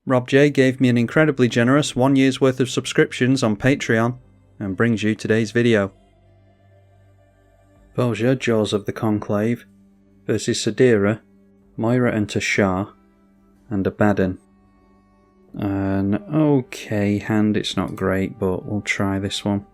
Rob J gave me an incredibly generous 1 year's worth of subscriptions on Patreon and brings you today's video. Voja, Jaws of the Conclave versus Cadira, Moira and Teshar, and Abaddon. An okay hand, it's not great, but we'll try this one.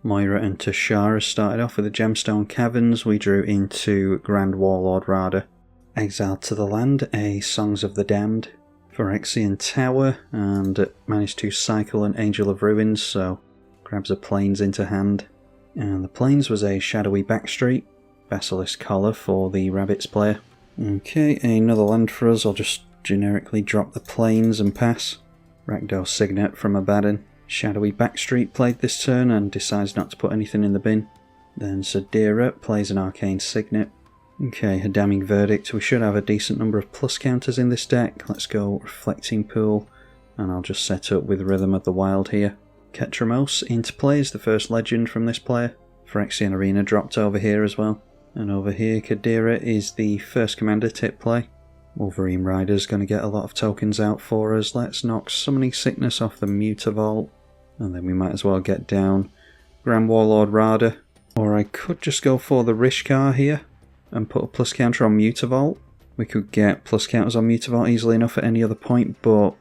Moira and Teshar started off with the Gemstone Caverns. We drew into Grand Warlord Rada. Exiled to the land a Songs of the Damned, Phyrexian Tower, and managed to cycle an Angel of Ruins, so grabs a Plains into hand. And the Plains was a Shadowy Backstreet, Basilisk Collar for the Rabbits player. Okay, another land for us. I'll just generically drop the Plains and pass. Rakdos Signet from Abaddon. Shadowy Backstreet played this turn and decides not to put anything in the bin. Then Cadira plays an Arcane Signet. Okay, a Damning Verdict. We should have a decent number of plus counters in this deck. Let's go Reflecting Pool, and I'll just set up with Rhythm of the Wild here. Ketramos into play is the first legend from this player. Phyrexian Arena dropped over here as well. And over here, Cadira is the first commander tip play. Wolverine Rider's going to get a lot of tokens out for us. Let's knock Summoning Sickness off the Mutavault, and then we might as well get down Grand Warlord Rada. Or I could just go for the Rishkar here and put a plus counter on Mutavault. We could get plus counters on Mutavault easily enough at any other point, but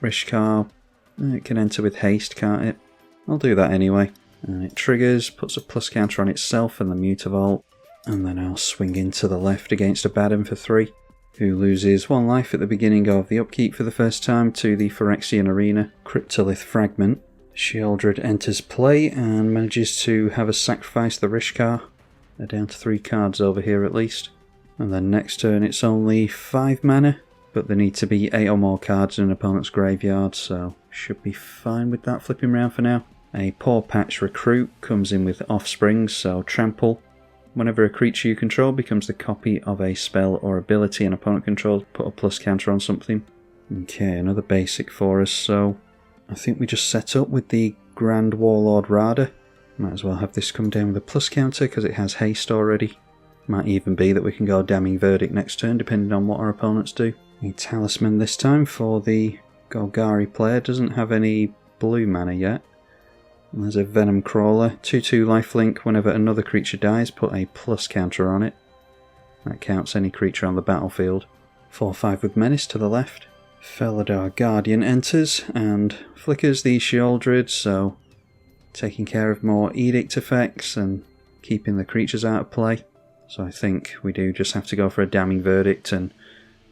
Rishkar, it can enter with haste, can't it? I'll do that anyway. And it triggers, puts a plus counter on itself and the Mutavault, and then I'll swing into the left against Abaddon for 3, who loses 1 life at the beginning of the upkeep for the first time to the Phyrexian Arena Cryptolith Fragment. Sheoldred enters play and manages to have us sacrifice the Rishkar. They're down to 3 cards over here at least. And then next turn it's only 5 mana, but there need to be 8 or more cards in an opponent's graveyard, so should be fine with that flipping round for now. A Paw Patch Recruit comes in with Offsprings, so Trample. Whenever a creature you control becomes the copy of a spell or ability an opponent controls, put a plus counter on something. Okay, another basic for us, so I think we just set up with the Grand Warlord Rada. Might as well have this come down with a plus counter because it has haste already. Might even be that we can go Damning Verdict next turn depending on what our opponents do. A Talisman this time for the Golgari player. Doesn't have any blue mana yet. And there's a Venom Crawler. 2/2 lifelink. Whenever another creature dies, put a plus counter on it. That counts any creature on the battlefield. 4/5 with Menace to the left. Felidar Guardian enters and flickers the Sheoldred, so taking care of more edict effects and keeping the creatures out of play. So I think we do just have to go for a Damning Verdict and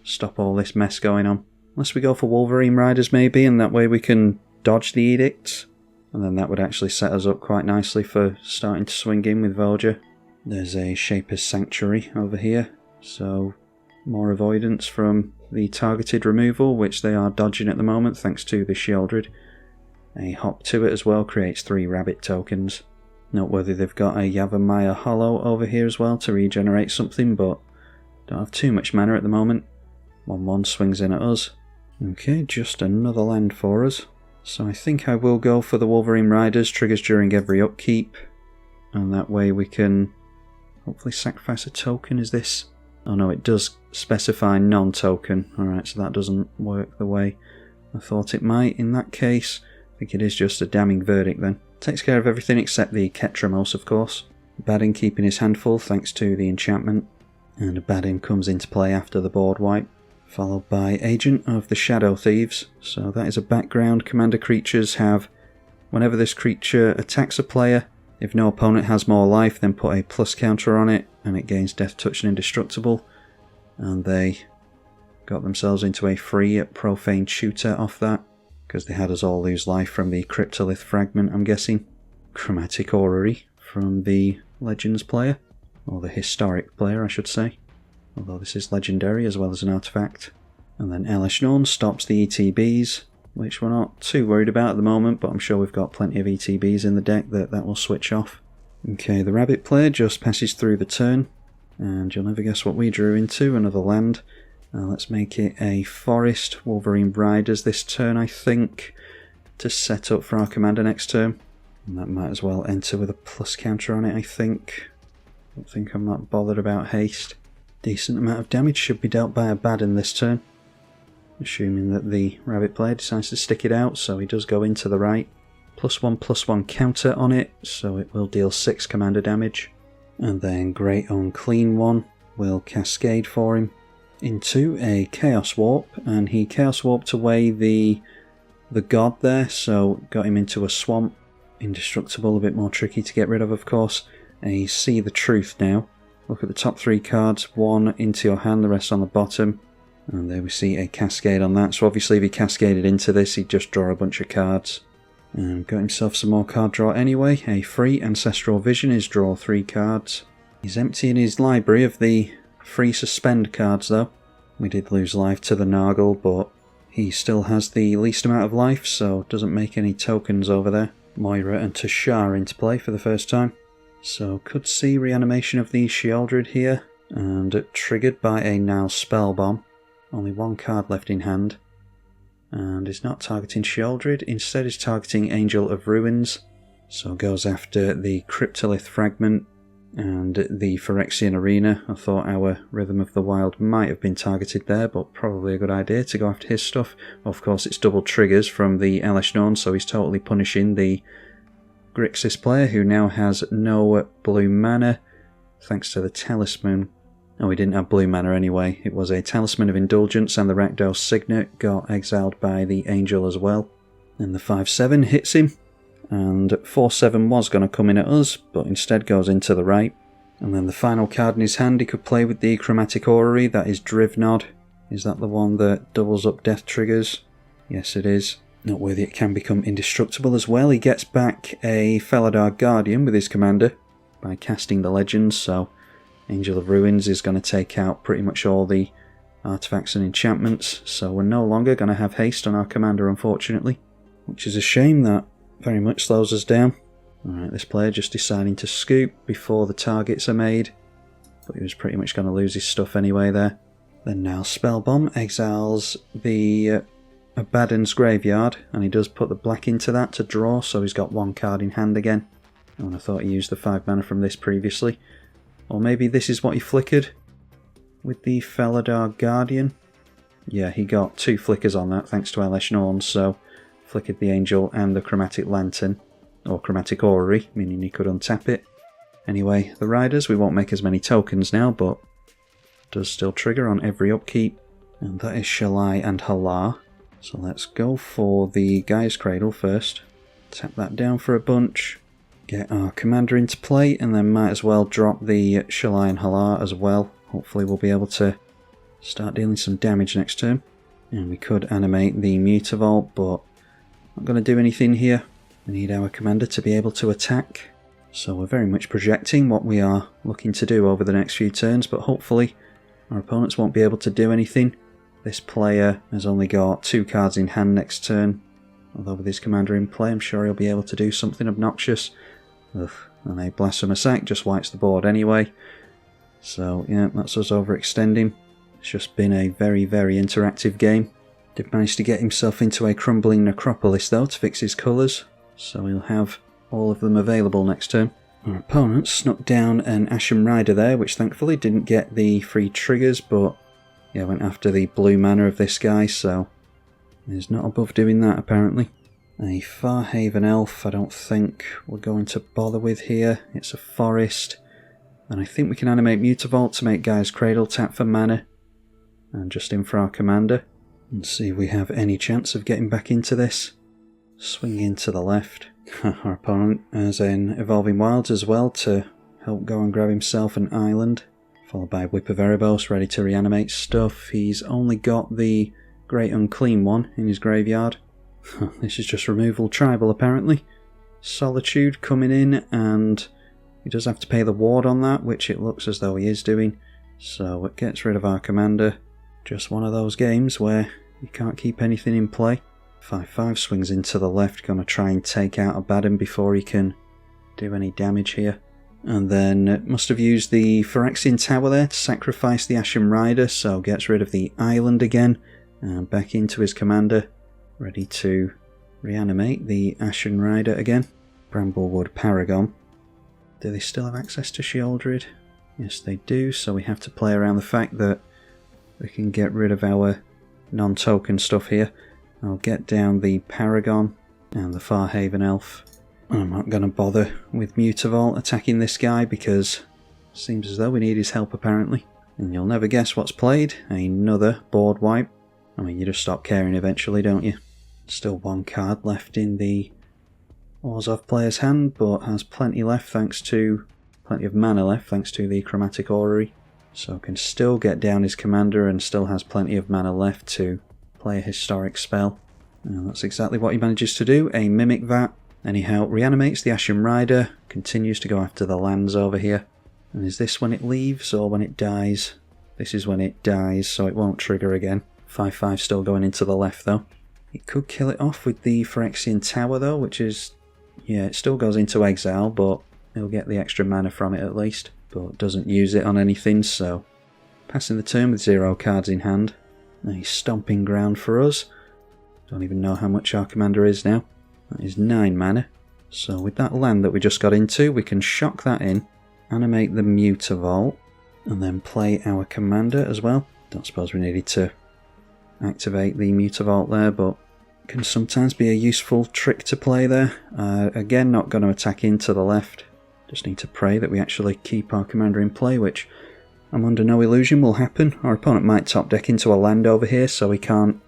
stop all this mess going on. Unless we go for Wolverine Riders maybe, and that way we can dodge the edicts. And then that would actually set us up quite nicely for starting to swing in with Voja. There's a Shaper's Sanctuary over here, so more avoidance from the targeted removal, which they are dodging at the moment thanks to the Sheoldred. A Hop to it as well creates 3 rabbit tokens. Noteworthy they've got a Yavimaya Hollow over here as well to regenerate something, but don't have too much mana at the moment. 1/1 swings in at us. Okay, just another land for us. So I think I will go for the Wolverine Riders, triggers during every upkeep, and that way we can hopefully sacrifice a token. Is this? Oh no, it does specify non-token. Alright, so that doesn't work the way I thought it might. In that case, I think it is just a Damning Verdict then. Takes care of everything except the Ketramos, of course. Abaddon keeping his hand full thanks to the enchantment, and Abaddon comes into play after the board wipe. Followed by Agent of the Shadow Thieves. So that is a background. Commander creatures have, whenever this creature attacks a player, if no opponent has more life, then put a plus counter on it, and it gains Death Touch and Indestructible. And they got themselves into a free Profane Shooter off that, because they had us all lose life from the Cryptolith Fragment, I'm guessing. Chromatic Orrery from the Legends player, or the Historic player, I should say. Although this is legendary as well as an artifact. And then Elish Norn stops the ETBs, which we're not too worried about at the moment, but I'm sure we've got plenty of ETBs in the deck that will switch off. Okay, the Rabbit player just passes through the turn, and you'll never guess what we drew into, another land. Let's make it a Forest Wolverine Riders this turn, I think, to set up for our commander next turn. And that might as well enter with a plus counter on it, I think. I don't think I'm not bothered about haste. Decent amount of damage should be dealt by Abaddon this turn. assuming that the rabbit player decides to stick it out, so he does go into the right. +1/+1 counter on it, so it will deal 6 commander damage. And then Great Unclean One will cascade for him into a Chaos Warp, and he Chaos Warped away the god there, so got him into a swamp. Indestructible, a bit more tricky to get rid of course. A See the Truth now. Look at the top 3 cards, 1 into your hand, the rest on the bottom. And there we see a cascade on that, so obviously if he cascaded into this he'd just draw a bunch of cards. And got himself some more card draw anyway. A free Ancestral Vision is draw 3 cards. He's emptying his library of the free suspend cards though. We did lose life to the Nargle, but he still has the least amount of life, so doesn't make any tokens over there. Moira and Teshar into play for the first time. So could see reanimation of the Sheoldred here, and triggered by a now Spell Bomb. Only 1 card left in hand. And is not targeting Sheoldred, instead is targeting Angel of Ruins. So goes after the Cryptolith Fragment and the Phyrexian Arena. I thought our Rhythm of the Wild might have been targeted there, but probably a good idea to go after his stuff. Of course it's double triggers from the Elesh Norn, so he's totally punishing the Grixis player, who now has no blue mana, thanks to the Talisman. Oh, he didn't have blue mana anyway. It was a Talisman of Indulgence, and the Rakdos Signet got exiled by the Angel as well. And the 5/7 hits him, and 4/7 was going to come in at us, but instead goes into the right. And then the final card in his hand he could play with the Chromatic Orrery, that is Drivnod. Is that the one that doubles up death triggers? Yes it is. Noteworthy it can become indestructible as well. He gets back a Felidar Guardian with his commander by casting the Legends, so Angel of Ruins is going to take out pretty much all the artifacts and enchantments, so we're no longer going to have haste on our commander unfortunately, which is a shame. That very much slows us down. Alright, this player just deciding to scoop before the targets are made, but he was pretty much going to lose his stuff anyway there. Then now Spell Bomb exiles the Abaddon's Graveyard, and he does put the black into that to draw, so he's got 1 card in hand again. And I thought he used the 5 mana from this previously. Or maybe this is what he flickered with the Felidar Guardian. Yeah, he got 2 flickers on that thanks to Elesh Norn, so flickered the Angel and the Chromatic Lantern, or Chromatic Orrery, meaning he could untap it. Anyway, the Riders, we won't make as many tokens now, but does still trigger on every upkeep. And that is Shalai and Halar. So let's go for the Gaia's Cradle first. Tap that down for a bunch. Get our commander into play, and then might as well drop the Shalai and Halar as well. Hopefully we'll be able to start dealing some damage next turn. And we could animate the Mutavault, but not going to do anything here. We need our commander to be able to attack. So we're very much projecting what we are looking to do over the next few turns, but hopefully our opponents won't be able to do anything. This player has only got 2 cards in hand next turn, although with his commander in play I'm sure he'll be able to do something obnoxious. Ugh, and a Blasphemous Act just wipes the board anyway. So yeah, that's us overextending. It's just been a very, very interactive game. Did manage to get himself into a Crumbling Necropolis though to fix his colours, so he'll have all of them available next turn. Our opponent snuck down an Ashen Rider there, which thankfully didn't get the free triggers, but yeah, went after the blue mana of this guy, so he's not above doing that apparently. A Farhaven Elf I don't think we're going to bother with here. It's a forest, and I think we can animate Mutavault to make Gaia's Cradle tap for mana, and just in for our commander, and see if we have any chance of getting back into this. Swing in to the left. Our opponent has an Evolving Wilds as well to help go and grab himself an island, followed by Whip of Erebos ready to reanimate stuff. He's only got the Great Unclean One in his graveyard. This is just removal tribal apparently. Solitude coming in, and he does have to pay the ward on that, which it looks as though he is doing, so it gets rid of our commander. Just one of those games where you can't keep anything in play. 5/5 swings into the left, gonna try and take out Abaddon before he can do any damage here. And then must have used the Phyrexian Tower there to sacrifice the Ashen Rider, so gets rid of the island again, and back into his commander, ready to reanimate the Ashen Rider again. Bramblewood Paragon. Do they still have access to Sheoldred? Yes they do, so we have to play around the fact that we can get rid of our non-token stuff here. I'll get down the Paragon and the Farhaven Elf. I'm not going to bother with Mutavault attacking this guy because it seems as though we need his help apparently. And you'll never guess what's played. Another board wipe. I mean, you just stop caring eventually, don't you? Still one card left in the Orzhov player's hand, but has plenty of mana left thanks to the Chromatic Orrery. So can still get down his commander and still has plenty of mana left to play a historic spell. And that's exactly what he manages to do, a Mimic Vat. Anyhow, reanimates the Ashen Rider, continues to go after the lands over here. And is this when it leaves or when it dies? This is when it dies, so it won't trigger again. 5/5 still going into the left though. It could kill it off with the Phyrexian Tower though, which is... yeah, it still goes into exile, but he'll get the extra mana from it at least. But doesn't use it on anything, so... passing the turn with 0 cards in hand. A stomping ground for us. Don't even know how much our commander is now. That is 9 mana. So with that land that we just got into, we can shock that in, animate the Mutavault, and then play our commander as well. Don't suppose we needed to activate the Mutavault there, but can sometimes be a useful trick to play there. Again, not going to attack into the left. Just need to pray that we actually keep our commander in play, which I'm under no illusion will happen. Our opponent might top deck into a land over here, so we can't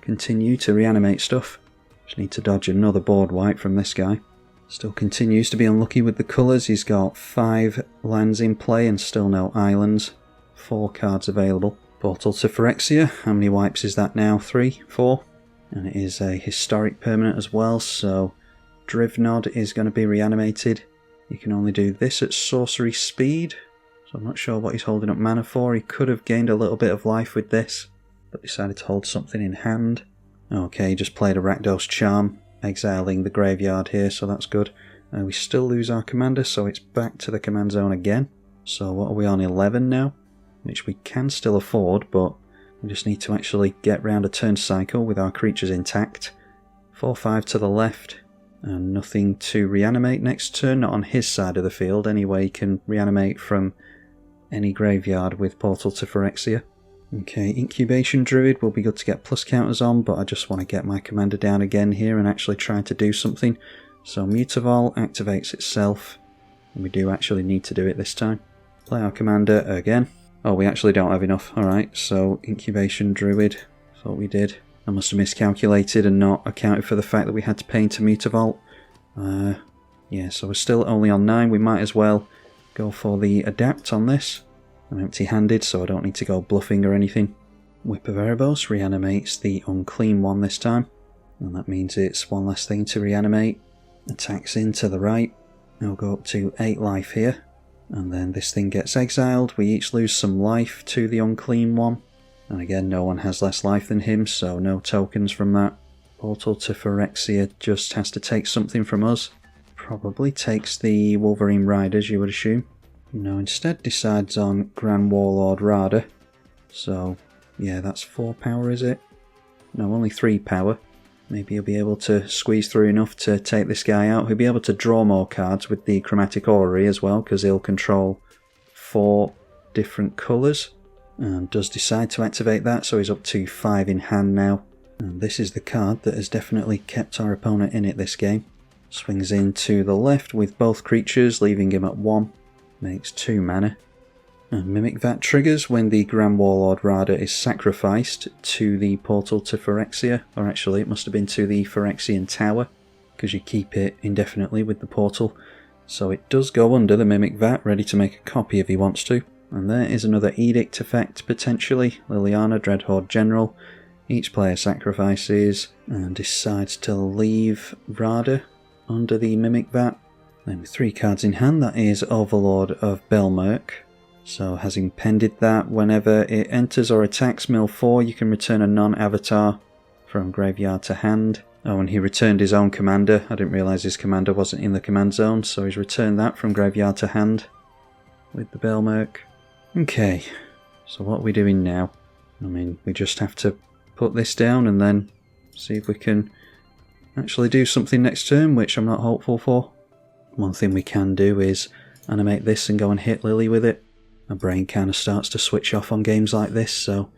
continue to reanimate stuff. Just need to dodge another board wipe from this guy. Still continues to be unlucky with the colours. He's got 5 lands in play and still no islands. 4 cards available. Portal to Phyrexia. How many wipes is that now? 3? 4? And it is a historic permanent as well, so Drivnod is going to be reanimated. You can only do this at sorcery speed, so I'm not sure what he's holding up mana for. He could have gained a little bit of life with this, but decided to hold something in hand. Okay, he just played a Rakdos Charm, exiling the graveyard here, so that's good. We still lose our commander, so it's back to the command zone again. So what are we on, 11 now? Which we can still afford, but we just need to actually get round a turn cycle with our creatures intact. 4/5 to the left, and nothing to reanimate next turn, not on his side of the field. Anyway, he can reanimate from any graveyard with Portal to Phyrexia. Okay, Incubation Druid will be good to get plus counters on, but I just want to get my commander down again here and actually try to do something. So Mutavault activates itself, and we do actually need to do it this time. Play our commander again. Oh, we actually don't have enough. Alright, so Incubation Druid, thought we did. I must have miscalculated and not accounted for the fact that we had to pay into Mutavault. Yeah, so we're still only on 9. We might as well go for the Adapt on this. I'm empty-handed, so I don't need to go bluffing or anything. Whip of Erebos reanimates the Unclean one this time. And that means it's one less thing to reanimate. Attacks in to the right. I'll go up to 8 life here. And then this thing gets exiled. We each lose some life to the Unclean one. And again, no one has less life than him, so no tokens from that. Portal to Phyrexia just has to take something from us. Probably takes the Wolverine Riders, you would assume. No, instead decides on Grand Warlord Rada. So, yeah, that's 4 power, is it? No, only 3 power. Maybe he'll be able to squeeze through enough to take this guy out. He'll be able to draw more cards with the Chromatic Orrery as well, because he'll control 4 different colours. And does decide to activate that, so he's up to 5 in hand now. And this is the card that has definitely kept our opponent in it this game. Swings in to the left with both creatures, leaving him at 1. Makes 2 mana. And Mimic Vat triggers when the Grand Warlord Rada is sacrificed to the Portal to Phyrexia. Or actually, it must have been to the Phyrexian Tower, because you keep it indefinitely with the portal. So it does go under the Mimic Vat, ready to make a copy if he wants to. And there is another Edict effect, potentially. Liliana, Dreadhorde General. Each player sacrifices and decides to leave Rada under the Mimic Vat. Then with 3 cards in hand, that is Overlord of Belmerk. So has impended that whenever it enters or attacks mill 4, you can return a non-avatar from graveyard to hand. Oh, and he returned his own commander. I didn't realise his commander wasn't in the command zone, so he's returned that from graveyard to hand with the Belmerk. Okay, so what are we doing now? I mean, we just have to put this down and then see if we can actually do something next turn, which I'm not hopeful for. One thing we can do is animate this and go and hit Lily with it. My brain kind of starts to switch off on games like this, so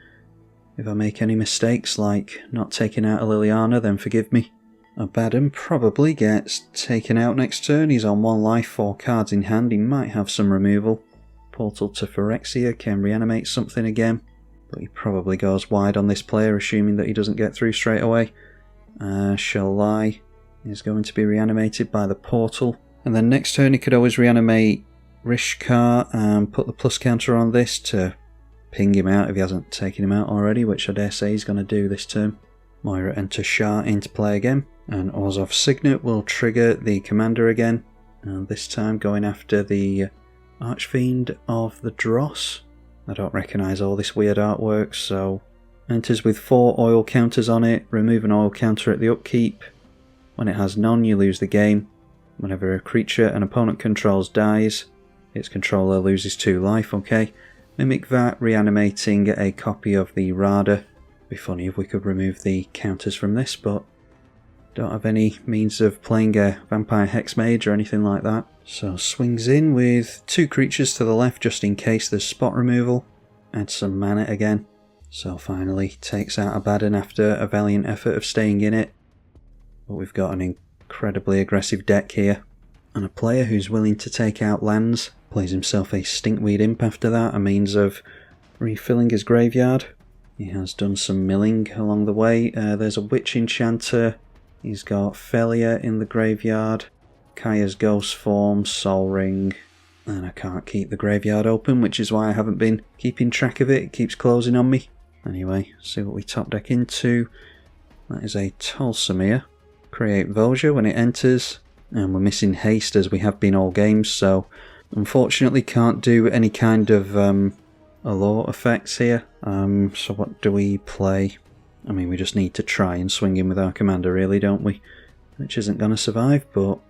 If I make any mistakes, like not taking out a Liliana, then forgive me. Abaddon probably gets taken out next turn. He's on 1 life, 4 cards in hand. He might have some removal. Portal to Phyrexia can reanimate something again, but he probably goes wide on this player, assuming that he doesn't get through straight away. Shalai is going to be reanimated by the portal. And then next turn he could always reanimate Rishkar and put the plus counter on this to ping him out if he hasn't taken him out already, which I dare say he's going to do this turn. Moira and Teshar into play again, and Orzhov's Signet will trigger the commander again, and this time going after the Archfiend of the Dross. I don't recognise all this weird artwork, so enters with 4 oil counters on it. Remove an oil counter at the upkeep. When it has none, you lose the game. Whenever a creature an opponent controls dies, its controller loses 2 life, okay. Mimic that, reanimating a copy of the Rada. Be funny if we could remove the counters from this, but don't have any means of playing a Vampire Hexmage or anything like that. So swings in with 2 creatures to the left just in case there's spot removal. Add some mana again. So finally takes out Abaddon after a valiant effort of staying in it. But we've got an incredibly aggressive deck here. And a player who's willing to take out lands. Plays himself a Stinkweed Imp after that, a means of refilling his graveyard. He has done some milling along the way. There's a Witch Enchanter. He's got Felia in the graveyard. Kaya's Ghost Form, Sol Ring. And I can't keep the graveyard open, which is why I haven't been keeping track of it. It keeps closing on me. Anyway, see what we top deck into. That is a Tolsimir. Create Voja when it enters. And we're missing haste as we have been all games, so unfortunately can't do any kind of allure effects here. So what do we play? I mean, we just need to try and swing in with our commander, really, don't we? Which isn't going to survive, but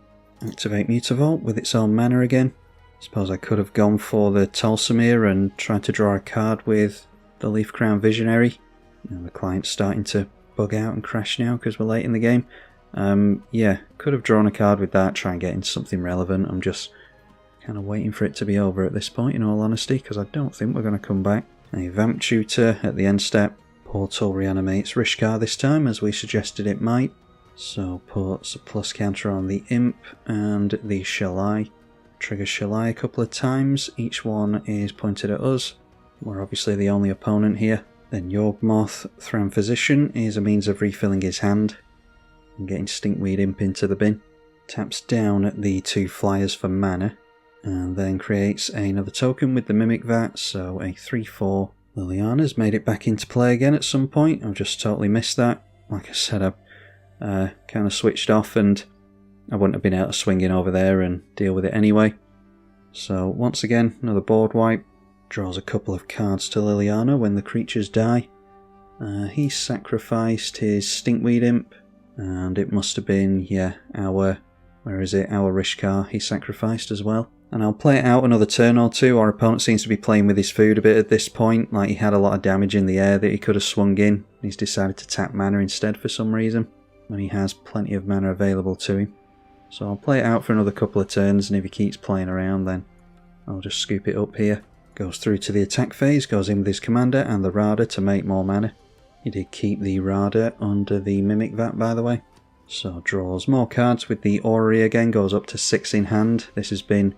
activate Mutavault with its own mana again. Suppose I could have gone for the Tolsimir and tried to draw a card with the Leaf Crown Visionary. And the client's starting to bug out and crash now because we're late in the game. Yeah, could have drawn a card with that, try and get into something relevant. I'm just kind of waiting for it to be over at this point, in all honesty, because I don't think we're going to come back. A Vamp Tutor at the end step. Portal reanimates Rishkar this time, as we suggested it might. So puts a plus counter on the Imp and the Shalai. Trigger Shalai a couple of times. Each one is pointed at us. We're obviously the only opponent here. Then Yawgmoth Thran Physician is a means of refilling his hand and getting Stinkweed Imp into the bin. Taps down at the 2 flyers for mana, and then creates another token with the Mimic Vat, so a 3/4. Liliana's made it back into play again at some point. I've just totally missed that. Like I said, I kind of switched off and I wouldn't have been able to swing in over there and deal with it anyway. So once again, another board wipe. Draws a couple of cards to Liliana when the creatures die. He sacrificed his Stinkweed Imp. And it must have been, yeah, our Rishkar he sacrificed as well. And I'll play it out another turn or two. Our opponent seems to be playing with his food a bit at this point. Like, he had a lot of damage in the air that he could have swung in. He's decided to tap mana instead for some reason, when he has plenty of mana available to him. So I'll play it out for another couple of turns, and if he keeps playing around, then I'll just scoop it up here. Goes through to the attack phase, goes in with his commander and the Rada to make more mana. He did keep the Rada under the Mimic Vat, by the way. So draws more cards with the Orrery again, goes up to 6 in hand. This has been,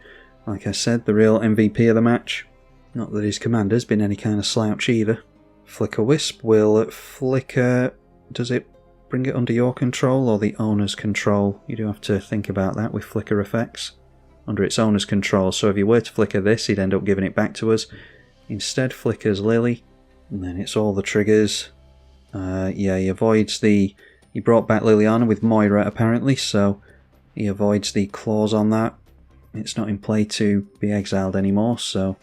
like I said, the real MVP of the match. Not that his commander's been any kind of slouch either. Flicker Wisp will flicker... Does it bring it under your control or the owner's control? You do have to think about that with flicker effects. Under its owner's control, so if you were to flicker this, he'd end up giving it back to us. Instead flickers Lily, and then it's all the triggers. Yeah, he avoids the... He brought back Liliana with Moira apparently, so he avoids the clause on that. It's not in play to be exiled anymore, so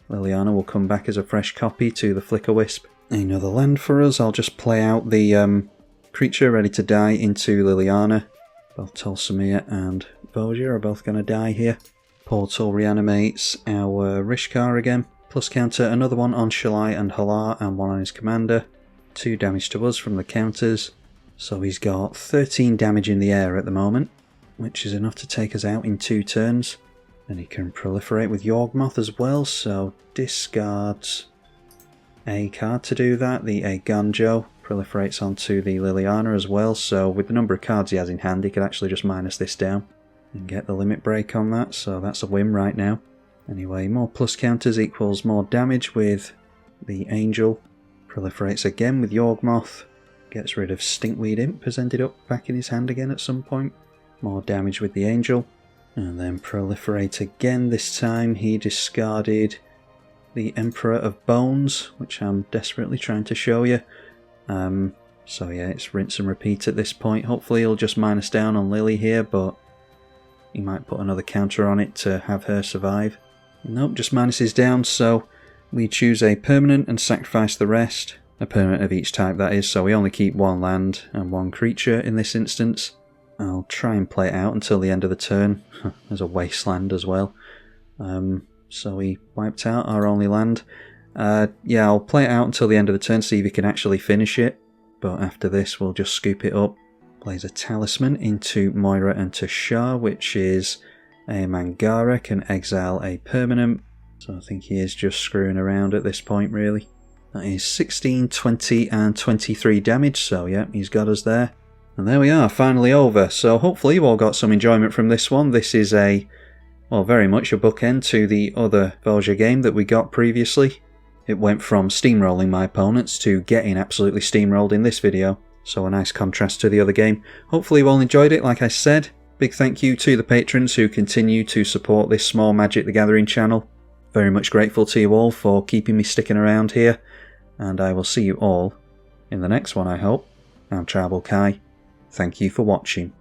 Liliana will come back as a fresh copy to the Flicker Wisp. Another land for us. I'll just play out the creature ready to die into Liliana. Both Tolsimir and Voja are both going to die here. Portal reanimates our Rishkar again. Plus counter another one on Shalai and Halar and one on his commander. 2 damage to us from the counters. So he's got 13 damage in the air at the moment, which is enough to take us out in 2 turns. And he can proliferate with Yawgmoth as well, so discards a card to do that. The Aganjo proliferates onto the Liliana as well, so with the number of cards he has in hand, he could actually just minus this down and get the limit break on that, so that's a win right now. Anyway, more plus counters equals more damage with the Angel. Proliferates again with Yawgmoth. Gets rid of Stinkweed Imp, has ended up back in his hand again at some point. More damage with the Angel. And then proliferate again. This time he discarded the Emperor of Bones, which I'm desperately trying to show you. So yeah, it's rinse and repeat at this point. Hopefully he'll just minus down on Lily here, but he might put another counter on it to have her survive. Nope, just minuses down, so we choose a permanent and sacrifice the rest. A permanent of each type, that is, so we only keep one land and one creature in this instance. I'll try and play it out until the end of the turn. There's a wasteland as well. So we wiped out our only land. Yeah, I'll play it out until the end of the turn, see if he can actually finish it. But after this, we'll just scoop it up. Plays a Talisman into Moira and Teshar, which is a Mangara, can exile a permanent. So I think he is just screwing around at this point, really. That is 16, 20 and 23 damage, so yeah, he's got us there. And there we are, finally over. So hopefully you all got some enjoyment from this one. This is well, very much a bookend to the other Voja game that we got previously. It went from steamrolling my opponents to getting absolutely steamrolled in this video. So a nice contrast to the other game. Hopefully you all enjoyed it, like I said. Big thank you to the patrons who continue to support this small Magic the Gathering channel. Very much grateful to you all for keeping me sticking around here. And I will see you all in the next one, I hope. I'm tribalkai. Thank you for watching.